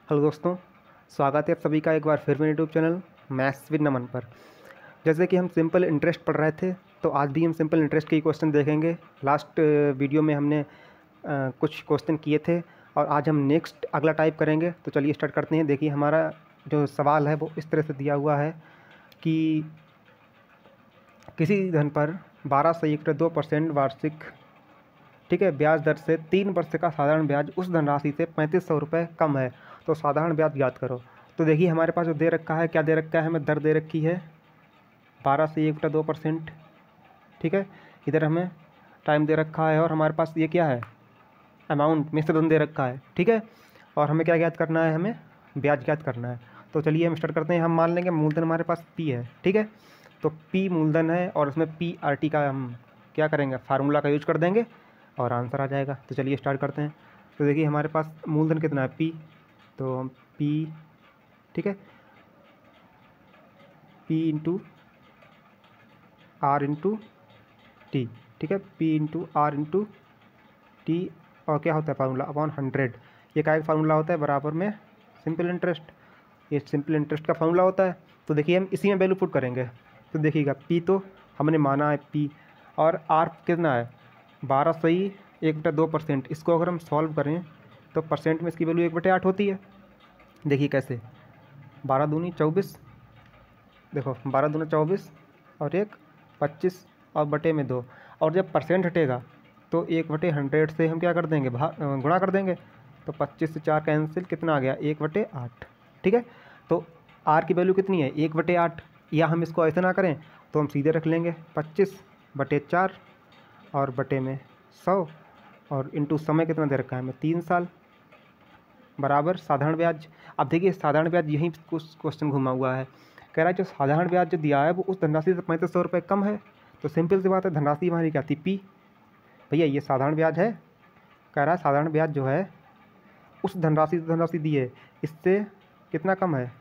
Hello दोस्तों, स्वागत है आप सभी का एक बार फिर मेरे यूट्यूब चैनल मैथ्स विद नमन पर। जैसे कि हम सिंपल इंटरेस्ट पढ़ रहे थे, तो आज भी हम सिंपल इंटरेस्ट के ही क्वेश्चन देखेंगे। लास्ट वीडियो में हमने कुछ क्वेश्चन किए थे और आज हम नेक्स्ट अगला टाइप करेंगे। तो चलिए स्टार्ट करते हैं। देखिए, हमारा जो सवाल है वो इस तरह से दिया हुआ है कि किसी धन पर 12.2% वार्षिक, ठीक है, ब्याज दर से 3 वर्ष का साधारण ब्याज उस धनराशि से 3500 रुपये कम है, तो साधारण ब्याज ज्ञात करो। तो देखिए, हमारे पास जो दे रखा है, क्या दे रखा है, हमें दर दे रखी है 12.2%, ठीक है। इधर हमें टाइम दे रखा है और हमारे पास ये क्या है, अमाउंट मिश्रधन दे रखा है, ठीक है। और हमें क्या ज्ञात करना है, हमें ब्याज ज्ञात करना है। तो चलिए हम स्टार्ट करते हैं। हम मान लेंगे मूलधन हमारे पास पी है, ठीक है। तो पी मूलधन है और उसमें पी आर टी का हम क्या करेंगे, फार्मूला का यूज कर देंगे और आंसर आ जाएगा। तो चलिए स्टार्ट करते हैं। तो देखिए, हमारे पास मूलधन कितना है, पी। तो हम पी, ठीक है, P into R into T, ठीक है, P into R into T. और क्या होता है फार्मूला, अपॉन 100। ये का एक फार्मूला होता है, बराबर में सिंपल इंटरेस्ट। ये सिंपल इंटरेस्ट का फार्मूला होता है। तो देखिए, हम इसी में वैल्यू पुट करेंगे। तो देखिएगा, पी तो हमने माना है पी, और आर कितना है 12.1/2%। इसको अगर हम सॉल्व करें तो परसेंट में इसकी वैल्यू 1/8 होती है। देखिए कैसे, 12 दूनी 24, देखो 12 दूनी 24 और 1 25 और बटे में 2। और जब परसेंट हटेगा तो 1/100 से हम क्या कर देंगे, गुणा कर देंगे। तो 25 से 4 कैंसिल, कितना आ गया 1/8, ठीक है। तो आर की वैल्यू कितनी है 1/8, या हम इसको ऐसे ना करें तो हम सीधे रख लेंगे 25/4 और बटे में 100 और इंटू समय कितना दे रखा है हमें 3 साल, बराबर साधारण ब्याज। अब देखिए, साधारण ब्याज यहीं कुछ क्वेश्चन घुमा हुआ है। कह रहा है जो साधारण ब्याज जो दिया है वो उस धनराशि से 3500 रुपये कम है। तो सिंपल सी बात है, धनराशि हमारी क्या थी, पी। भैया ये साधारण ब्याज है। कह रहा है साधारण ब्याज जो है उस धनराशि दी है, इससे कितना कम है,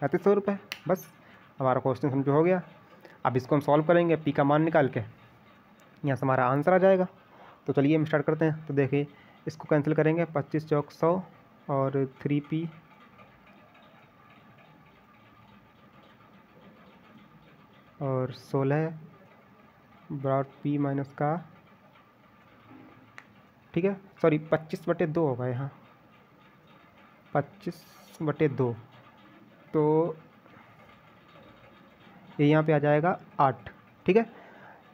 3500 रुपये। बस हमारा क्वेश्चन समझो हो गया। अब इसको हम सॉल्व करेंगे, पी का मान निकाल के यहाँ से हमारा आंसर आ जाएगा। तो चलिए हम स्टार्ट करते हैं। तो देखिए, इसको कैंसिल करेंगे, 25 चौक 100 और 3p और 16 ब्रॉड p माइनस का, ठीक है, सॉरी 25/2 होगा यहाँ, 25/2। तो ये यहाँ पे आ जाएगा 8, ठीक है।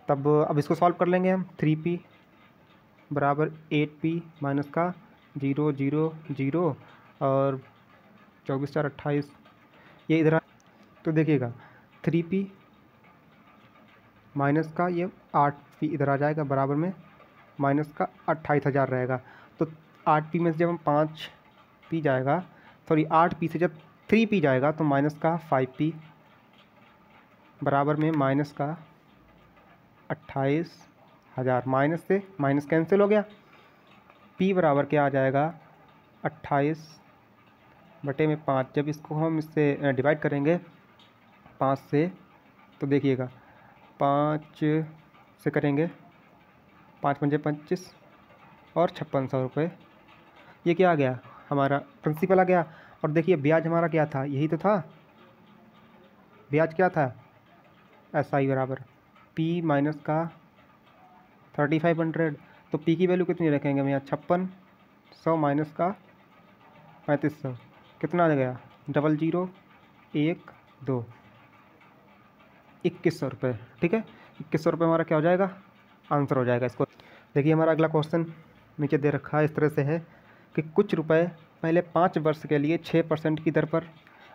तब अब इसको सॉल्व कर लेंगे हम। 3p बराबर 8p माइनस का 0 0 0 और 24 4 28, ये इधर। तो देखिएगा 3p माइनस का ये 8p इधर आ जाएगा, बराबर में माइनस का 28,000 रहेगा। तो 8p में से जब हम 5p जाएगा, सॉरी 8p से जब 3p जाएगा तो माइनस का 5p, बराबर में माइनस का 28,000। माइनस से माइनस कैंसिल हो गया। p बराबर क्या आ जाएगा 28/5। जब इसको हम इससे डिवाइड करेंगे 5 से, तो देखिएगा 5 से करेंगे, 5 पंजे 25 और 5600 रुपये। ये क्या आ गया, हमारा प्रिंसिपल आ गया। और देखिए ब्याज हमारा क्या था, यही तो था, ब्याज क्या था, SI बराबर P माइनस का 3500। तो P की वैल्यू कितनी रखेंगे हम यहाँ, 5600 माइनस का 3500, कितना आ गया 00 1 2, 2100 रुपये, ठीक है। 2100 रुपये हमारा क्या हो जाएगा, आंसर हो जाएगा। इसको देखिए, हमारा अगला क्वेश्चन नीचे दे रखा है, इस तरह से है कि कुछ रुपए पहले 5 वर्ष के लिए 6% की दर पर,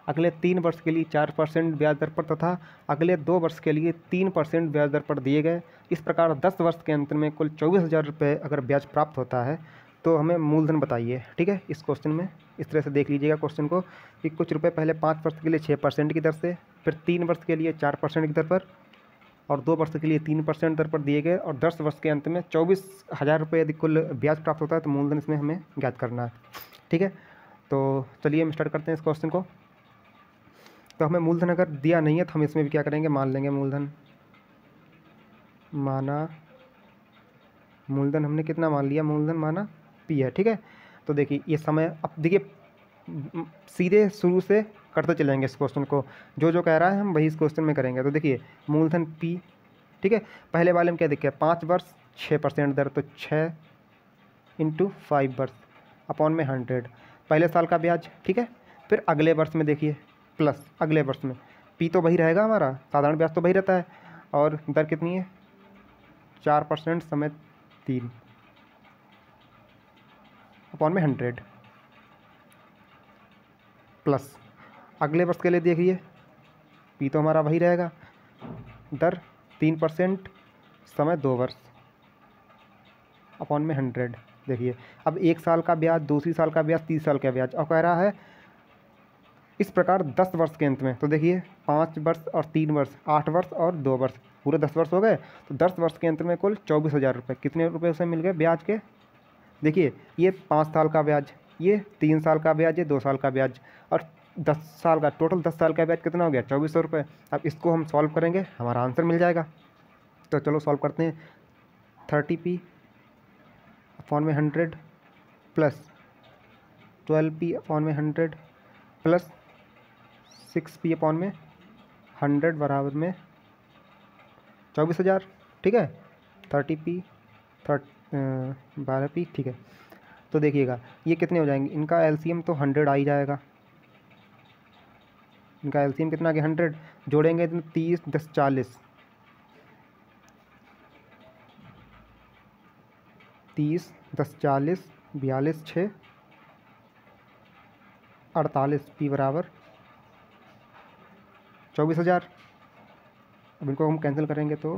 अगले 3 वर्ष के लिए 4% ब्याज दर पर तथा अगले 2 वर्ष के लिए 3% ब्याज दर पर दिए गए। इस प्रकार 10 वर्ष के अंत में कुल 24,000 रुपये अगर ब्याज प्राप्त होता है तो हमें मूलधन बताइए, ठीक है। इस क्वेश्चन में इस तरह से देख लीजिएगा क्वेश्चन को कि कुछ रुपए पहले 5 वर्ष के लिए 6% की दर से, फिर 3 वर्ष के लिए 4% की दर पर और 2 वर्ष के लिए 3% दर पर दिए गए, और 10 वर्ष के अंत में 24,000 रुपये यदि कुल ब्याज प्राप्त होता है तो मूलधन इसमें हमें ज्ञात करना है, ठीक है। तो चलिए हम स्टार्ट करते हैं इस क्वेश्चन को। तो हमें मूलधन अगर दिया नहीं है तो हम इसमें भी क्या करेंगे, मान लेंगे मूलधन। माना मूलधन हमने कितना मान लिया, मूलधन माना P है, ठीक है। तो देखिए ये समय, अब देखिए सीधे शुरू से करते चलेंगे इस क्वेश्चन को, जो जो कह रहा है हम वही इस क्वेश्चन में करेंगे। तो देखिए मूलधन P, ठीक है, पहले वाले में क्या देखिए 5 वर्ष 6% दर, तो 6 इंटू 5 वर्ष अपॉन में 100, पहले साल का ब्याज, ठीक है। फिर अगले वर्ष में देखिए प्लस अगले वर्ष में P तो वही रहेगा हमारा, साधारण ब्याज तो वही रहता है, और दर कितनी है 4% समय 3 अपॉन में 100, प्लस अगले वर्ष के लिए देखिए P तो हमारा वही रहेगा, दर 3% समय 2 वर्ष अपॉन में 100। देखिए अब 1 साल का ब्याज, दूसरी साल का ब्याज, 30 साल का ब्याज, और कह रहा है इस प्रकार 10 वर्ष के अंत में। तो देखिए 5 वर्ष और 3 वर्ष, 8 वर्ष और 2 वर्ष, पूरे 10 वर्ष हो गए। तो 10 वर्ष के अंत में कुल 24,000 रुपये, कितने रुपये उसे मिल गए ब्याज के। देखिए ये 5 साल का ब्याज, ये 3 साल का ब्याज, ये 2 साल का ब्याज, और 10 साल का, टोटल 10 साल का ब्याज कितना हो गया 2400 रुपये। अब इसको हम सॉल्व करेंगे, हमारा आंसर मिल जाएगा। तो चलो सॉल्व करते हैं। 30P अपॉन में 100 प्लस 12P अपॉन में 100 प्लस 6P अपॉन में 100 बराबर में 24,000, ठीक है। 30P 12P, ठीक है। तो देखिएगा ये कितने हो जाएंगे, इनका एलसीएम तो 100 आ ही जाएगा, इनका एलसीएम कितना आ गया 100, जोड़ेंगे तो 30 10 40, 30 10 40 42 6 48, P बराबर 24,000। अब इनको हम कैंसिल करेंगे तो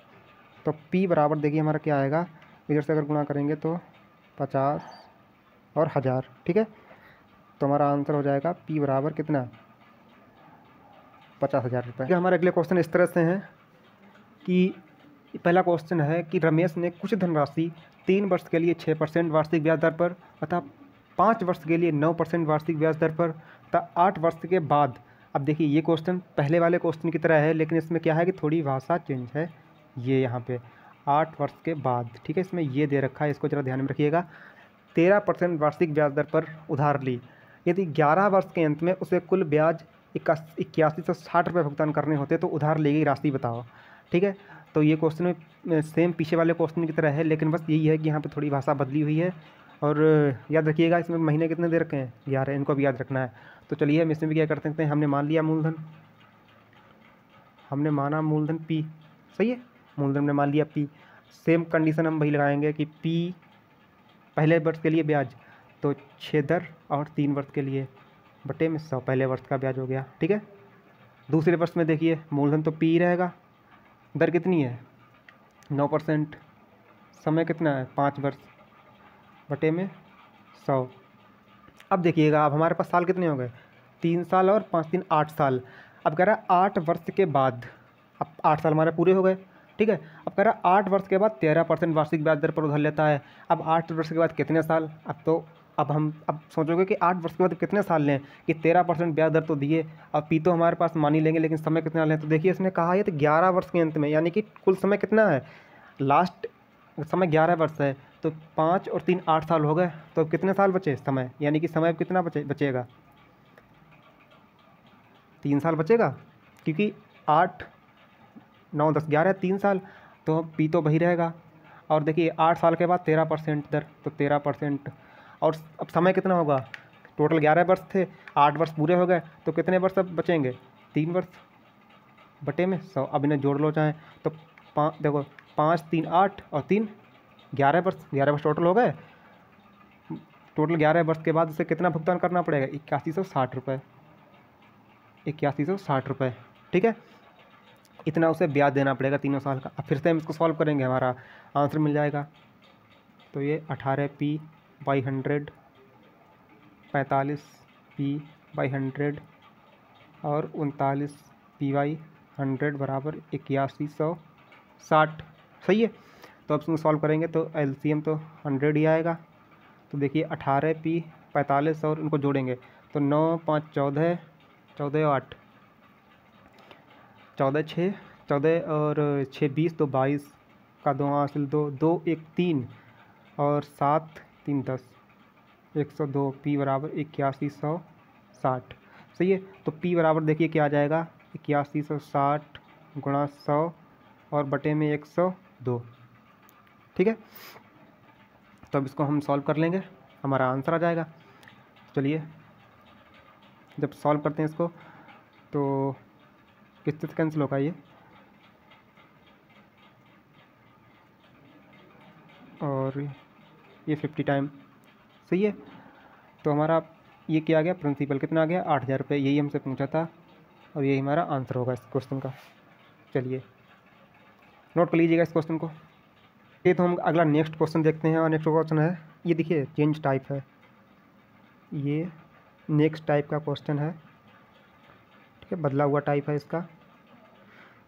P बराबर देखिए हमारा क्या आएगा, इधर से अगर गुणा करेंगे तो 50 और 1000, ठीक है। तो हमारा आंसर हो जाएगा P बराबर कितना 50,000 रुपये। हमारे अगले क्वेश्चन इस तरह से हैं कि पहला क्वेश्चन है कि रमेश ने कुछ धनराशि 3 वर्ष के लिए 6% वार्षिक ब्याज दर पर तथा 5 वर्ष के लिए 9% वार्षिक ब्याज दर पर तथा 8 वर्ष के बाद। अब देखिए ये क्वेश्चन पहले वाले क्वेश्चन की तरह है, लेकिन इसमें क्या है कि थोड़ी भाषा चेंज है। ये यहाँ पे 8 वर्ष के बाद, ठीक है, इसमें ये दे रखा है, इसको ज़रा ध्यान में रखिएगा। 13% वार्षिक ब्याज दर पर उधार ली, यदि 11 वर्ष के अंत में उसे कुल ब्याज 8160 रुपये भुगतान करने होते तो उधार ली गई राशि बताओ, ठीक है। तो ये क्वेश्चन में सेम पीछे वाले क्वेश्चन की तरह है, लेकिन बस यही है कि यहाँ पे थोड़ी भाषा बदली हुई है। और याद रखिएगा इसमें महीने कितने दे रखे हैं 11, इनको भी याद रखना है। तो चलिए हम इसमें भी क्या कर सकते हैं, हमने मान लिया मूलधन, हमने माना मूलधन P, सही है, मूलधन हमने मान लिया P। सेम कंडीशन हम वही लगाएंगे कि P पहले वर्ष के लिए ब्याज तो 6 दर और 3 वर्ष के लिए बटे में 100 पहले वर्ष का ब्याज हो गया, ठीक है। दूसरे वर्ष में देखिए मूलधन तो P ही रहेगा, दर कितनी है 9%, समय कितना है 5 वर्ष बटे में 100। अब देखिएगा अब हमारे पास साल कितने हो गए 3 साल और 5 3 8 साल। अब कह रहा है 8 वर्ष के बाद, अब 8 साल हमारे पूरे हो गए, ठीक है। अब कह रहा है 8 वर्ष के बाद 13% वार्षिक ब्याज दर पर उधार लेता है। अब 8 वर्ष के बाद कितने साल, अब सोचोगे कि 8 वर्ष के बाद कितने साल लें कि 13% ब्याज दर तो दिए, अब P तो हमारे पास मान ही लेंगे, लेकिन समय कितना लें। तो देखिए इसने कहा है तो 11 वर्ष के अंत में, यानी कि कुल समय कितना है, लास्ट समय 11 वर्ष है, तो 5 और 3 8 साल हो गए, तो अब कितने साल बचे समय, यानी कि समय अब कितना बचेगा 3 साल बचेगा, क्योंकि 8 9 10 11 3 साल, तो P तो वही रहेगा। और देखिए 8 साल के बाद 13% दर, तो 13%, और अब समय कितना होगा, टोटल 11 वर्ष थे, 8 वर्ष पूरे हो गए, तो कितने वर्ष अब बचेंगे 3 वर्ष बटे में 100। अब इन्हें जोड़ लो चाहें तो देखो 5 3 8 और 3 11 वर्ष टोटल हो गए। टोटल 11 वर्ष के बाद उसे कितना भुगतान करना पड़ेगा 8160 रुपये, 8160 रुपये, ठीक है। इतना उसे ब्याज देना पड़ेगा 3 साल का। अब फिर से हम इसको सॉल्व करेंगे, हमारा आंसर मिल जाएगा। तो ये 18P/100, 45P/100 और 39P/100 बराबर 8160, सही है। तो अब इसको सॉल्व करेंगे तो एलसीएम तो 100 ही आएगा। तो देखिए 18P 45 और उनको जोड़ेंगे तो 9 5 14, 14 और 8 14 6 14 और 6 20, तो 22 का 2 हासिल 2 2 1 3 और 7 3 10, 102, पी बराबर 8160। सही है, तो पी बराबर देखिए क्या आ जाएगा, 8160 गुणा 100 और बटे में 102। ठीक है, तो अब इसको हम सॉल्व कर लेंगे, हमारा आंसर आ जाएगा। चलिए जब सॉल्व करते हैं इसको तो किससे कैंसिल होगा ये, और ये 50 टाइम। सही है, तो हमारा ये क्या आ गया, प्रिंसिपल कितना आ गया, 8000 रुपये, यही हमसे पूछा था और यही हमारा आंसर होगा इस क्वेश्चन का। चलिए नोट कर लीजिएगा इस क्वेश्चन को। ये तो हम अगला नेक्स्ट क्वेश्चन देखते हैं, और नेक्स्ट क्वेश्चन है ये, देखिए चेंज टाइप है, ये नेक्स्ट टाइप का क्वेश्चन है। ठीक है, बदला हुआ टाइप है इसका।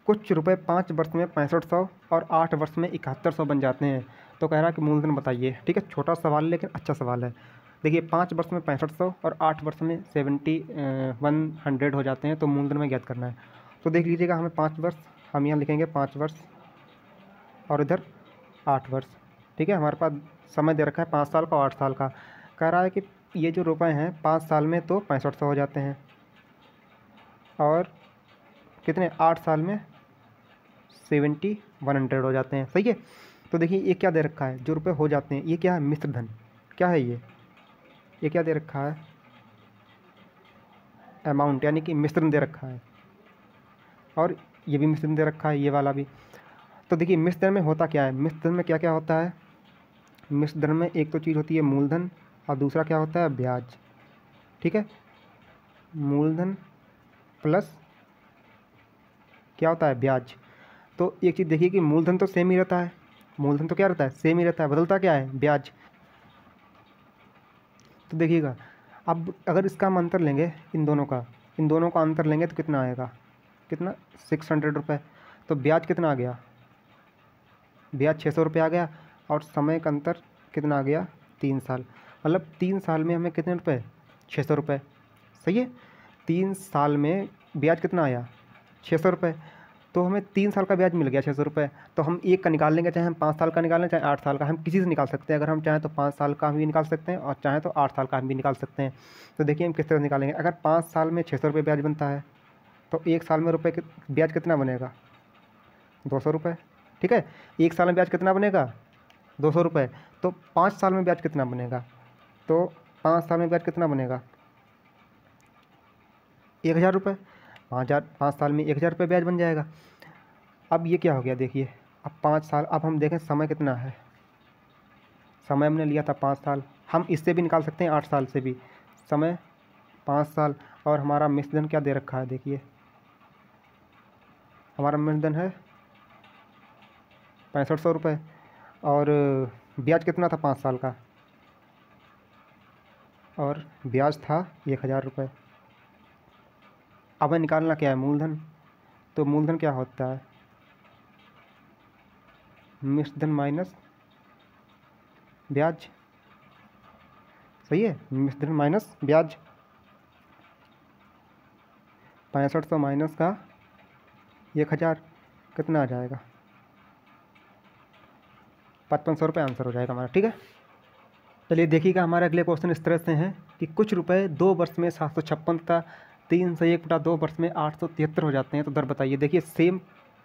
कुछ रुपए 5 वर्ष में 6500 और 8 वर्ष में 7100 बन जाते हैं, तो कह रहा है कि मूलधन बताइए। ठीक है, छोटा सवाल लेकिन अच्छा सवाल है। देखिए 5 वर्ष में 6500 और 8 वर्ष में 100 हो जाते हैं, तो मूलधन में ज्ञात करना है। तो देख लीजिएगा, हमें 5 वर्ष, हम यहाँ लिखेंगे 5 वर्ष और इधर 8 वर्ष। ठीक है, हमारे पास समय दे रखा है 5 साल का और 8 साल का। कह रहा है कि ये जो रुपए हैं 5 साल में तो 6500 हो जाते हैं, और कितने 8 साल में 7100 हो जाते हैं। सही है, तो देखिए ये क्या दे रखा है, जो रुपए हो जाते हैं ये क्या है, मिश्र धन। क्या है ये क्या दे रखा है, अमाउंट, यानी कि मिश्रण दे रखा है, और ये भी मिश्रण दे रखा है, ये वाला भी। तो देखिए मिश्र धन में होता क्या है, मिश्र धन में क्या क्या होता है, मिश्र धन में एक तो चीज़ होती है मूलधन और दूसरा क्या होता है, ब्याज। ठीक है, मूलधन प्लस क्या होता है, ब्याज। तो एक चीज़ देखिए कि मूलधन तो सेम ही रहता है, मूलधन तो क्या रहता है, सेम ही रहता है, बदलता क्या है, ब्याज। तो देखिएगा, अब अगर इसका हम अंतर लेंगे, इन दोनों का अंतर लेंगे तो कितना आएगा, कितना 600 रुपये। तो ब्याज कितना आ गया, ब्याज 600 रुपये आ गया, और समय का अंतर कितना आ गया, 3 साल। मतलब 3 साल में हमें कितने रुपये, 600 रुपये। सही है, 3 साल में ब्याज कितना आया, 600 रुपये। तो हमें 3 साल का ब्याज मिल गया 600 रुपये। तो हम एक का निकाल लेंगे, चाहे हम 5 साल का निकाल लें चाहे 8 साल का, हम किसी से निकाल सकते हैं। अगर हम चाहें तो 5 साल का भी निकाल सकते हैं और चाहें तो 8 साल का भी निकाल सकते हैं। तो देखिए हम किस तरह निकालेंगे। अगर 5 साल में 600 रुपये ब्याज बनता है तो 1 साल में ब्याज कितना बनेगा, 200 रुपये। ठीक है, 1 साल में ब्याज कितना बनेगा, 200 रुपये। तो 5 साल में ब्याज कितना बनेगा, तो 5 साल में ब्याज कितना बनेगा, 1000 रुपये। 5 साल में 1000 रुपये ब्याज बन जाएगा। अब ये क्या हो गया, देखिए अब 5 साल, अब हम देखें समय कितना है, समय हमने लिया था 5 साल, हम इससे भी निकाल सकते हैं 8 साल से भी, समय 5 साल। और हमारा मिश्रधन क्या दे रखा है, देखिए हमारा मिश्रधन है 6500 रुपये, और ब्याज कितना था 5 साल का, और ब्याज था 1000 रुपये। अब हमें निकालना क्या है, मूलधन। तो मूलधन क्या होता है, मिश्रधन माइनस ब्याज। सही है, मिश्रधन माइनस ब्याज। 6500 माइनस का 1000 कितना आ जाएगा, 5500 रुपये आंसर हो जाएगा हमारा। ठीक है, चलिए देखिएगा हमारे अगले क्वेश्चन इस तरह से हैं कि कुछ रुपए 2 वर्ष में 756 तथा 3 से 1/2 वर्ष में 873 हो जाते हैं, तो दर बताइए। देखिए सेम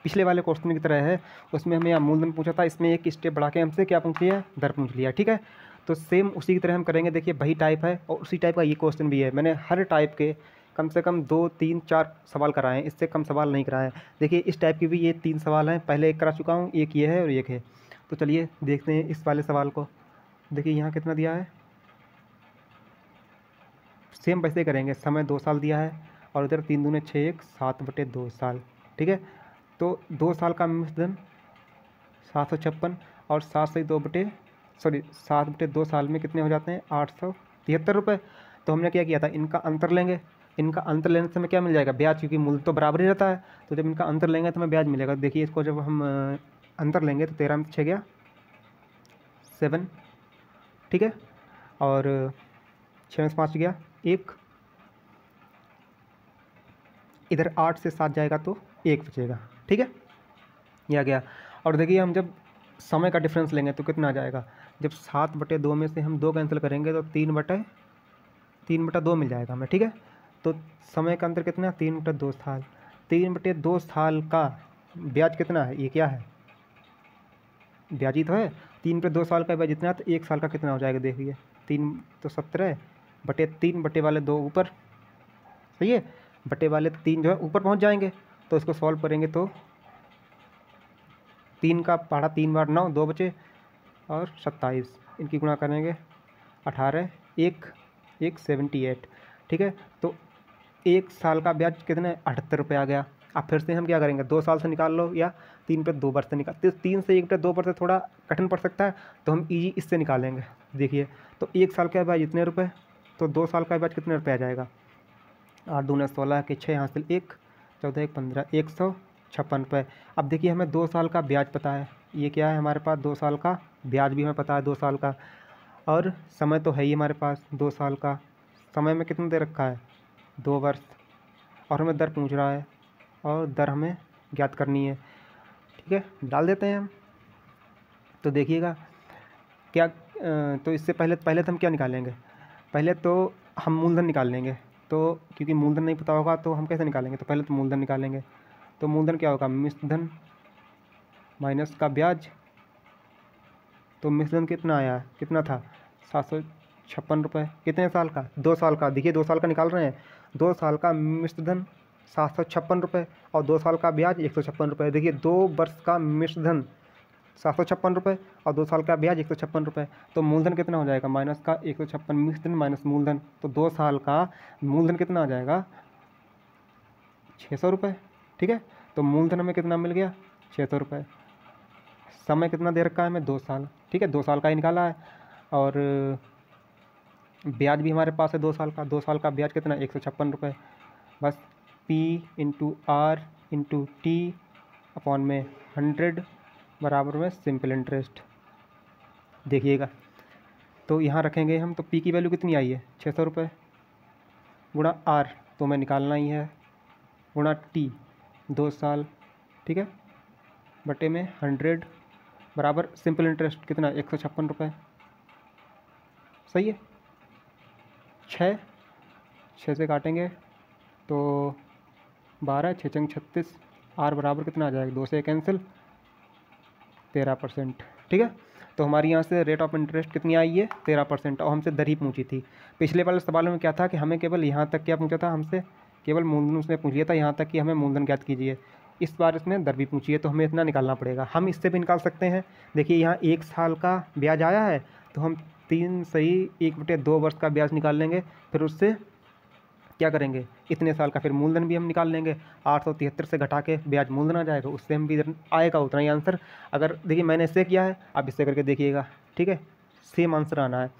पिछले वाले क्वेश्चन की तरह है, उसमें हमें यहाँ मूलधन पूछा था, इसमें एक स्टेप बढ़ा के हमसे क्या पूछ लिया, दर पूछ लिया। ठीक है, तो सेम उसी की तरह हम करेंगे। देखिए वही टाइप है और उसी टाइप का ये क्वेश्चन भी है। मैंने हर टाइप के कम से कम 2, 3, 4 सवाल कराए हैं, इससे कम सवाल नहीं कराए हैं। देखिए इस टाइप के भी ये 3 सवाल हैं, पहले एक करा चुका हूँ, एक ये है और एक है। तो चलिए देखते हैं इस वाले सवाल को। देखिए यहाँ कितना दिया है, सेम वैसे करेंगे। समय 2 साल दिया है और इधर 3 दूने 6, 1 7/2 साल। ठीक है, तो 2 साल का मिश्रधन 756 और 7/2 साल में कितने हो जाते हैं, 873 रुपये। तो हमने क्या किया था, इनका अंतर लेंगे। इनका अंतर लेने से हमें क्या मिल जाएगा, ब्याज, क्योंकि मूल तो बराबर ही रहता है। तो जब इनका अंतर लेंगे तो हमें ब्याज मिलेगा। देखिए इसको जब हम अंतर लेंगे तो 13 में 6 गया 7। ठीक है, और 6 में 5 गया 1, इधर 8 से 7 जाएगा तो 1 बचेगा। ठीक है, ये आ गया। और देखिए हम जब समय का डिफरेंस लेंगे तो कितना आ जाएगा, जब 7/2 में से हम 2 कैंसिल करेंगे तो 3/2 मिल जाएगा हमें, ठीक है। तो समय का अंतर कितना है, 3/2 साल। 3/2 साल का ब्याज कितना है, ये क्या है, ब्याज ही तो है। 3/2 साल का ब्याज जितना है, तो 1 साल का कितना हो जाएगा, देखिए 3 तो 17/3 बटे वाले 2 ऊपर, सही है, बटे वाले 3 जो है ऊपर पहुंच जाएंगे। तो इसको सॉल्व करेंगे तो 3 का पढ़ा 3 बार 9, 2 बचे और 27, इनकी गुणा करेंगे 18, 78, ठीक है। तो 1 साल का ब्याज कितना है, 78 रुपये आ गया। अब फिर से हम क्या करेंगे, 2 साल से निकाल लो या 3/2 वर्ष से निकाल, तो 3 से 1/2 वर्ष से थोड़ा कठिन पड़ सकता है, तो हम इजी इससे निकालेंगे। देखिए तो 1 साल का ब्याज इतने रुपये, तो 2 साल का ब्याज कितने रुपये आ जाएगा, 8 दूना 16 के 6 हासिल 1, 14 1 15, 156 रुपये। अब देखिए हमें 2 साल का ब्याज पता है, ये क्या है हमारे पास, 2 साल का ब्याज भी हमें पता है 2 साल का, और समय तो है ही हमारे पास 2 साल का। समय में कितना दे रखा है, 2 वर्ष, और हमें दर पूछ रहा है और दर हमें ज्ञात करनी है, ठीक है। डाल देते हैं हम। तो देखिएगा क्या, तो इससे पहले तो हम क्या निकालेंगे, पहले तो हम मूलधन निकाल लेंगे। तो क्योंकि मूलधन नहीं पता होगा तो हम कैसे निकालेंगे, तो पहले तो मूलधन निकालेंगे। तो मूलधन क्या होगा, मिश्रधन माइनस का ब्याज। तो मिश्रधन कितना आया, कितना था, 756 रुपये। कितने साल का, 2 साल का। देखिए 2 साल का निकाल रहे हैं, 2 साल का मिश्रधन 756 रुपये और 2 साल का ब्याज 156 रुपये। देखिए 2 वर्ष का मिश्रधन 756 रुपये और 2 साल का ब्याज 156 रुपये। तो मूलधन कितना हो जाएगा, माइनस का 156, मिश्रधन माइनस मूलधन, तो 2 साल का मूलधन कितना आ जाएगा, 600 रुपये, ठीक है। तो मूलधन हमें कितना मिल गया, 600 रुपये। समय कितना दे रखा है हमें, 2 साल, ठीक है, 2 साल का ही निकाला है। और ब्याज भी हमारे पास है 2 साल का, 2 साल का ब्याज कितना, 156 रुपये। बस P/R/T/100 बराबर में सिंपल इंटरेस्ट। देखिएगा तो यहाँ रखेंगे हम, तो P की वैल्यू कितनी आई है, 600 रुपये, गुणा R तो हमें निकालना ही है, गुणा T 2 साल, ठीक है, बटे में 100 बराबर सिंपल इंटरेस्ट कितना, 156 रुपये, सही है। 6 से काटेंगे तो 12, 6 चंग 36, R बराबर कितना आ जाएगा, 2 से कैंसिल, 13%, ठीक है। तो हमारी यहाँ से रेट ऑफ इंटरेस्ट कितनी आई है, 13%, और हमसे दर ही पूछी थी। पिछले वाले सवालों में क्या था कि हमें केवल यहाँ तक क्या पूछा था, हमसे केवल मूलधन उसने पूछ लिया था, यहाँ तक कि हमें मूलधन ज्ञात कीजिए। इस बार इसमें दर भी पूछी है, तो हमें इतना निकालना पड़ेगा। हम इससे भी निकाल सकते हैं। देखिए यहाँ 1 साल का ब्याज आया है, तो हम 3 सही 1/2 वर्ष का ब्याज निकाल लेंगे, फिर उससे क्या करेंगे, इतने साल का फिर मूलधन भी हम निकाल लेंगे। 873 से घटा के ब्याज मूलधन आ जाएगा, उससे हम भी इधर आएगा उतना ही आंसर। अगर देखिए मैंने इससे किया है, आप इससे करके देखिएगा, ठीक है, सेम आंसर आना है।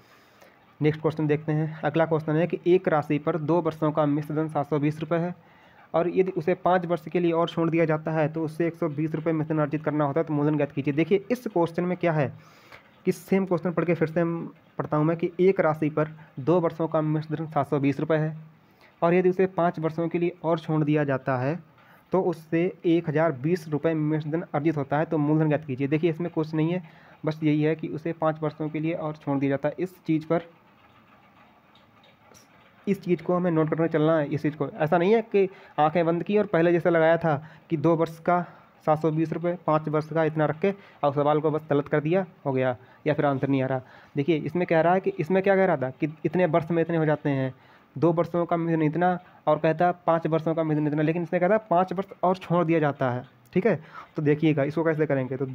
नेक्स्ट क्वेश्चन देखते हैं। अगला क्वेश्चन है कि एक राशि पर 2 वर्षों का मिश्रधन 720 रुपये है, और यदि उसे 5 वर्ष के लिए और छोड़ दिया जाता है तो उससे 120 रुपये मिश्रधन अर्जित करना होता है, तो मूलधन ज्ञात कीजिए। देखिए इस क्वेश्चन में क्या है कि सेम क्वेश्चन पढ़ के फिर से हम पढ़ता हूँ मैं, कि एक राशि पर 2 वर्षों का मिश्रधन 720 रुपये है, और यदि उसे 5 वर्षों के लिए और छोड़ दिया जाता है तो उससे 1020 रुपये मिश्रधन अर्जित होता है, तो मूलधन ज्ञात कीजिए। देखिए इसमें कुछ नहीं है, बस यही है कि उसे 5 वर्षों के लिए और छोड़ दिया जाता है। इस चीज़ को हमें नोट करके चलना है। इस चीज़ को ऐसा नहीं है कि आंखें बंद की और पहले जैसे लगाया था कि 2 वर्ष का 720 रुपये, 5 वर्ष का इतना रख के और सवाल को बस गलत कर दिया, हो गया, या फिर आंसर नहीं आ रहा। देखिए इसमें कह रहा है कि, इसमें क्या कह रहा था कि इतने वर्ष में इतने हो जाते हैं, 2 वर्षों का मिश्रण इतना, और कहता है 5 वर्षों का मिश्रण इतना, लेकिन इसने कहता है 5 वर्ष और छोड़ दिया जाता है, ठीक है। तो देखिएगा इसको कैसे करेंगे, तो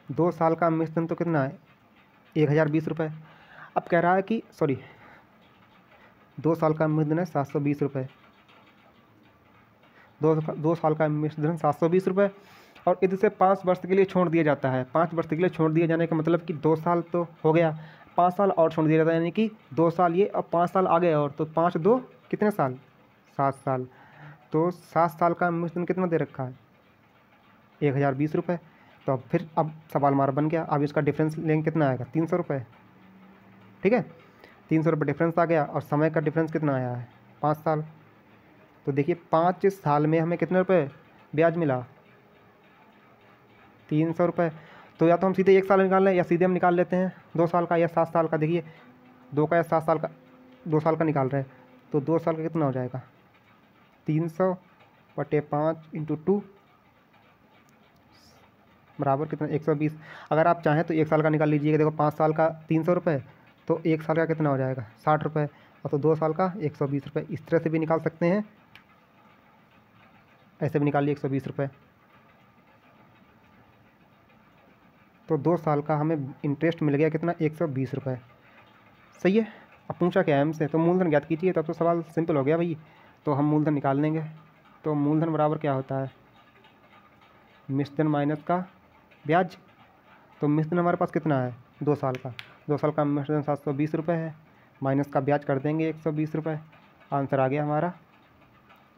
2 साल का मिश्रण तो कितना है, 1020 रुपये। अब कह रहा है कि 2 साल का मिश्रण है 720 रुपये, 2 साल का मिश्रण 720 रुपये, और यदि से 5 वर्ष के लिए छोड़ दिया जाता है। 5 वर्ष के लिए छोड़ दिया जाने का मतलब कि 2 साल तो हो गया, 5 साल और छोड़ दिया जाता है, यानी कि 2 साल ये और 5 साल आगे और, तो 5 2 कितने साल, 7 साल। तो 7 साल का मिश्रण कितना दे रखा है, 1020 रुपये। तो अब फिर सवाल हमारा बन गया। अब इसका डिफरेंस लेंगे, कितना आएगा, 300 रुपये, ठीक है। 300 रुपये डिफरेंस आ गया, और समय का डिफरेंस कितना आया है, 5 साल। तो देखिए 5 साल में हमें कितने रुपये ब्याज मिला, 300 रुपये। तो या तो हम सीधे 1 साल निकाल लें या सीधे हम निकाल लेते हैं 2 साल का या 7 साल का। देखिए 2 का या 7 साल का, 2 साल का निकाल रहे हैं तो 2 साल का कितना हो जाएगा 300/5 × 2 बराबर कितना 120। अगर आप चाहें तो 1 साल का निकाल लीजिएगा। देखो 5 साल का 300 रुपये, तो 1 साल का कितना हो जाएगा 60 रुपये, और तो 2 साल का 120 रुपये। इस तरह से भी निकाल सकते हैं, ऐसे भी निकाल लिए 120 रुपये। तो 2 साल का हमें इंटरेस्ट मिल गया कितना 120 रुपये। सही है। अब पूछा क्या है हमसे, तो मूलधन ज्ञात कीजिए। तब तो सवाल सिंपल हो गया भाई। तो हम मूलधन निकाल लेंगे। तो मूलधन बराबर क्या होता है मिश्रधन माइनस का ब्याज। तो मिश्रधन हमारे पास कितना है 2 साल का, 2 साल का मिश्रधन 720 रुपये है, माइनस का ब्याज कर देंगे 120 रुपये। आंसर आ गया हमारा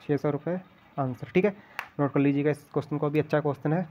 600 रुपये आंसर। ठीक है, नोट कर लीजिएगा इस क्वेश्चन को भी, अच्छा क्वेश्चन है।